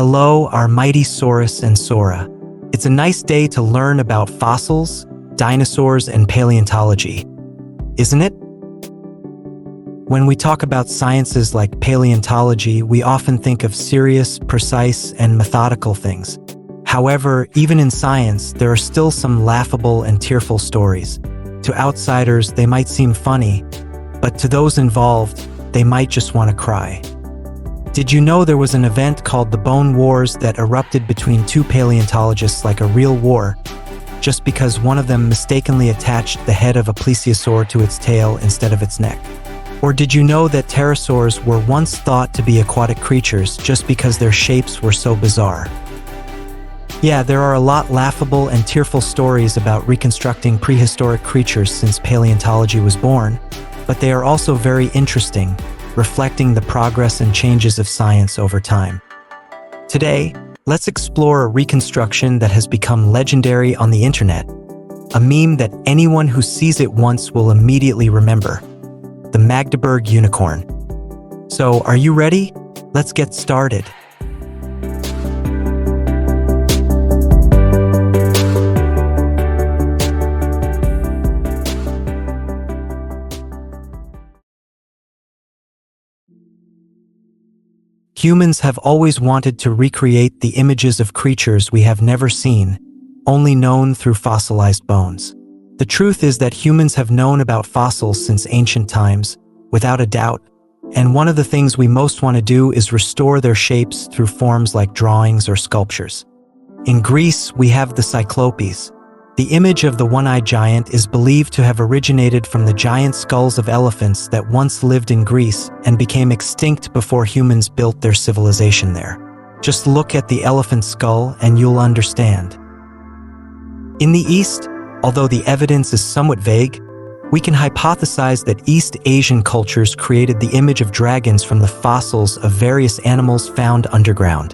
Hello, our mighty Saurus and Sora. It's a nice day to learn about fossils, dinosaurs, and paleontology, isn't it? When we talk about sciences like paleontology, we often think of serious, precise, and methodical things. However, even in science, there are still some laughable and tearful stories. To outsiders, they might seem funny, but to those involved, they might just want to cry. Did you know there was an event called the Bone Wars that erupted between two paleontologists like a real war, just because one of them mistakenly attached the head of a plesiosaur to its tail instead of its neck? Or did you know that pterosaurs were once thought to be aquatic creatures just because their shapes were so bizarre? Yeah, there are a lot laughable and tearful stories about reconstructing prehistoric creatures since paleontology was born, but they are also very interesting, reflecting the progress and changes of science over time. Today, let's explore a reconstruction that has become legendary on the internet, a meme that anyone who sees it once will immediately remember: the Magdeburg unicorn. So, are you ready? Let's get started. Humans have always wanted to recreate the images of creatures we have never seen, only known through fossilized bones. The truth is that humans have known about fossils since ancient times, without a doubt, and one of the things we most want to do is restore their shapes through forms like drawings or sculptures. In Greece, we have the Cyclopes. The image of the one-eyed giant is believed to have originated from the giant skulls of elephants that once lived in Greece and became extinct before humans built their civilization there. Just look at the elephant skull and you'll understand. In the East, although the evidence is somewhat vague, we can hypothesize that East Asian cultures created the image of dragons from the fossils of various animals found underground,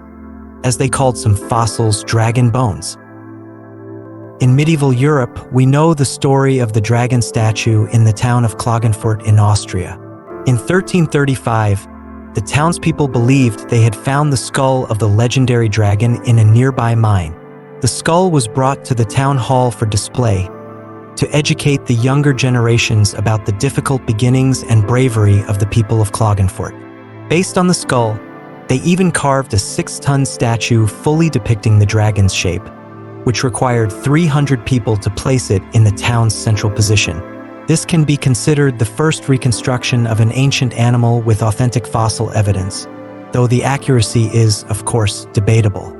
as they called some fossils dragon bones. In medieval Europe, we know the story of the dragon statue in the town of Klagenfurt in Austria. In 1335, the townspeople believed they had found the skull of the legendary dragon in a nearby mine. The skull was brought to the town hall for display, to educate the younger generations about the difficult beginnings and bravery of the people of Klagenfurt. Based on the skull, they even carved a 6-ton statue fully depicting the dragon's shape, which required 300 people to place it in the town's central position. This can be considered the first reconstruction of an ancient animal with authentic fossil evidence, though the accuracy is, of course, debatable.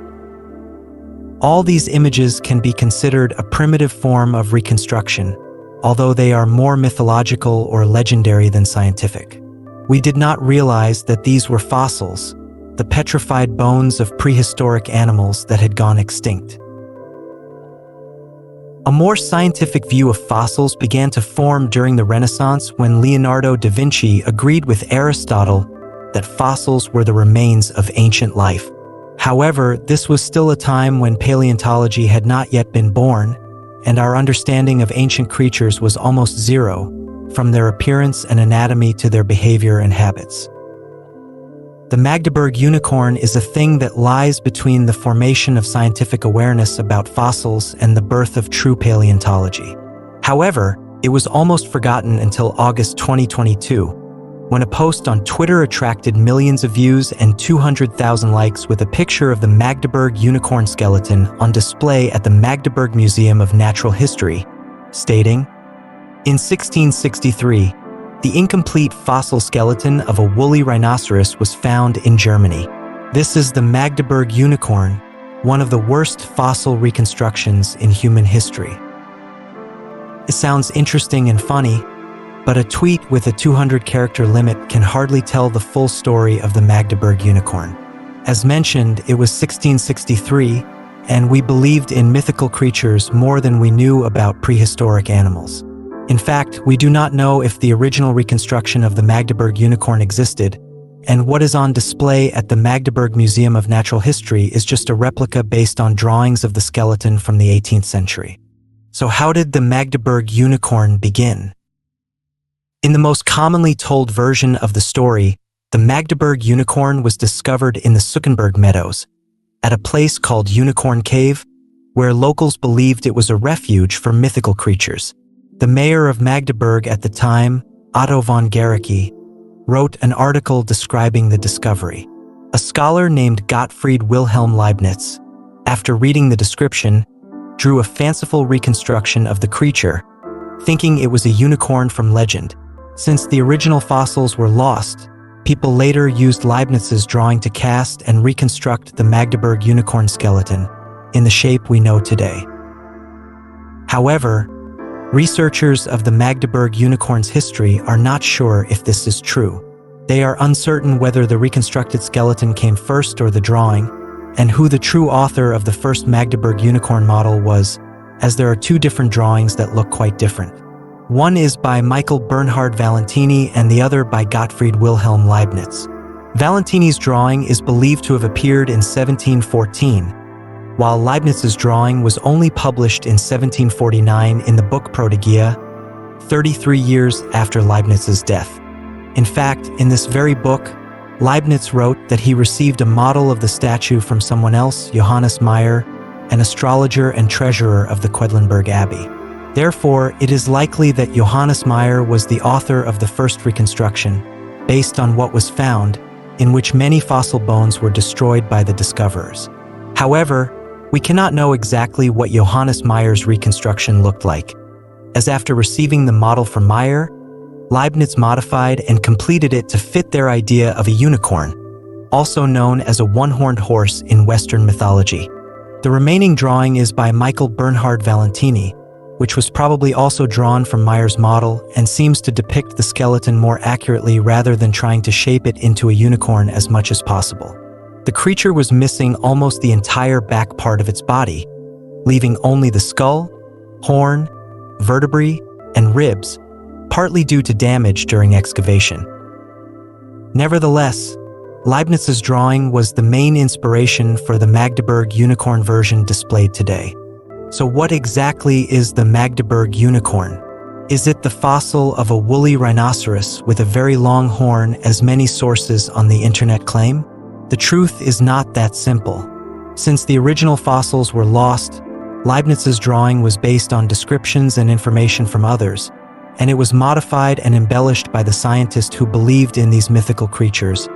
All these images can be considered a primitive form of reconstruction, although they are more mythological or legendary than scientific. We did not realize that these were fossils, the petrified bones of prehistoric animals that had gone extinct. A more scientific view of fossils began to form during the Renaissance when Leonardo da Vinci agreed with Aristotle that fossils were the remains of ancient life. However, this was still a time when paleontology had not yet been born, and our understanding of ancient creatures was almost zero, from their appearance and anatomy to their behavior and habits. The Magdeburg unicorn is a thing that lies between the formation of scientific awareness about fossils and the birth of true paleontology. However, it was almost forgotten until August 2022, when a post on Twitter attracted millions of views and 200,000 likes with a picture of the Magdeburg unicorn skeleton on display at the Magdeburg Museum of Natural History, stating, "In 1663, the incomplete fossil skeleton of a woolly rhinoceros was found in Germany. This is the Magdeburg unicorn, one of the worst fossil reconstructions in human history." It sounds interesting and funny, but a tweet with a 200-character limit can hardly tell the full story of the Magdeburg unicorn. As mentioned, it was 1663, and we believed in mythical creatures more than we knew about prehistoric animals. In fact, we do not know if the original reconstruction of the Magdeburg unicorn existed, and what is on display at the Magdeburg Museum of Natural History is just a replica based on drawings of the skeleton from the 18th century. So how did the Magdeburg unicorn begin? In the most commonly told version of the story, the Magdeburg unicorn was discovered in the Suckenberg Meadows, at a place called Unicorn Cave, where locals believed it was a refuge for mythical creatures. The mayor of Magdeburg at the time, Otto von Guericke, wrote an article describing the discovery. A scholar named Gottfried Wilhelm Leibniz, after reading the description, drew a fanciful reconstruction of the creature, thinking it was a unicorn from legend. Since the original fossils were lost, people later used Leibniz's drawing to cast and reconstruct the Magdeburg unicorn skeleton in the shape we know today. However, researchers of the Magdeburg unicorn's history are not sure if this is true. They are uncertain whether the reconstructed skeleton came first or the drawing, and who the true author of the first Magdeburg unicorn model was, as there are two different drawings that look quite different. One is by Michael Bernhard Valentini and the other by Gottfried Wilhelm Leibniz. Valentini's drawing is believed to have appeared in 1714, while Leibniz's drawing was only published in 1749 in the book Protegia, 33 years after Leibniz's death. In fact, in this very book, Leibniz wrote that he received a model of the statue from someone else, Johannes Meyer, an astrologer and treasurer of the Quedlinburg Abbey. Therefore, it is likely that Johannes Meyer was the author of the first reconstruction, based on what was found, in which many fossil bones were destroyed by the discoverers. However, we cannot know exactly what Johannes Meyer's reconstruction looked like, as after receiving the model from Meyer, Leibniz modified and completed it to fit their idea of a unicorn, also known as a one-horned horse in Western mythology. The remaining drawing is by Michael Bernhard Valentini, which was probably also drawn from Meyer's model and seems to depict the skeleton more accurately rather than trying to shape it into a unicorn as much as possible. The creature was missing almost the entire back part of its body, leaving only the skull, horn, vertebrae, and ribs, partly due to damage during excavation. Nevertheless, Leibniz's drawing was the main inspiration for the Magdeburg unicorn version displayed today. So what exactly is the Magdeburg unicorn? Is it the fossil of a woolly rhinoceros with a very long horn, as many sources on the internet claim? The truth is not that simple. Since the original fossils were lost, Leibniz's drawing was based on descriptions and information from others, and it was modified and embellished by the scientist who believed in these mythical creatures,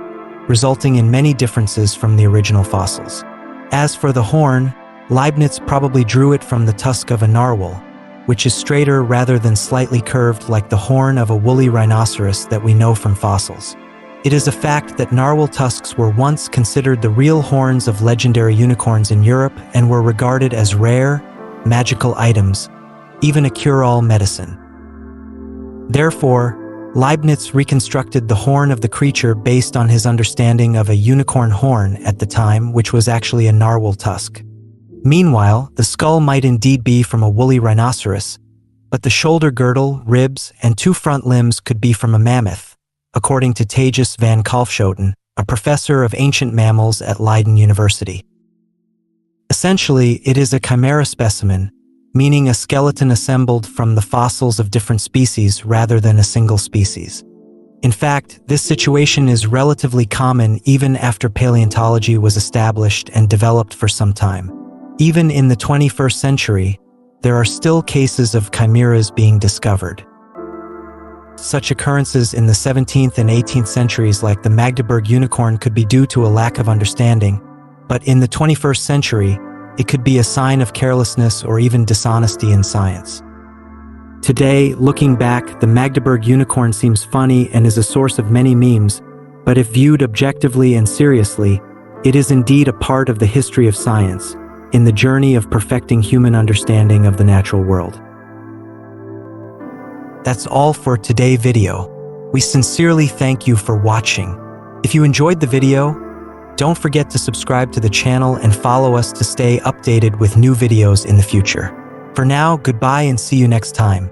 resulting in many differences from the original fossils. As for the horn, Leibniz probably drew it from the tusk of a narwhal, which is straighter rather than slightly curved like the horn of a woolly rhinoceros that we know from fossils. It is a fact that narwhal tusks were once considered the real horns of legendary unicorns in Europe and were regarded as rare, magical items, even a cure-all medicine. Therefore, Leibniz reconstructed the horn of the creature based on his understanding of a unicorn horn at the time, which was actually a narwhal tusk. Meanwhile, the skull might indeed be from a woolly rhinoceros, but the shoulder girdle, ribs, and two front limbs could be from a mammoth, according to Tejas van Kalfschoten, a professor of ancient mammals at Leiden University. Essentially, it is a chimera specimen, meaning a skeleton assembled from the fossils of different species rather than a single species. In fact, this situation is relatively common even after paleontology was established and developed for some time. Even in the 21st century, there are still cases of chimeras being discovered. Such occurrences in the 17th and 18th centuries, like the Magdeburg unicorn, could be due to a lack of understanding, but in the 21st century, it could be a sign of carelessness or even dishonesty in science. Today, looking back, the Magdeburg unicorn seems funny and is a source of many memes, but if viewed objectively and seriously, it is indeed a part of the history of science, in the journey of perfecting human understanding of the natural world. That's all for today's video. We sincerely thank you for watching. If you enjoyed the video, don't forget to subscribe to the channel and follow us to stay updated with new videos in the future. For now, goodbye and see you next time.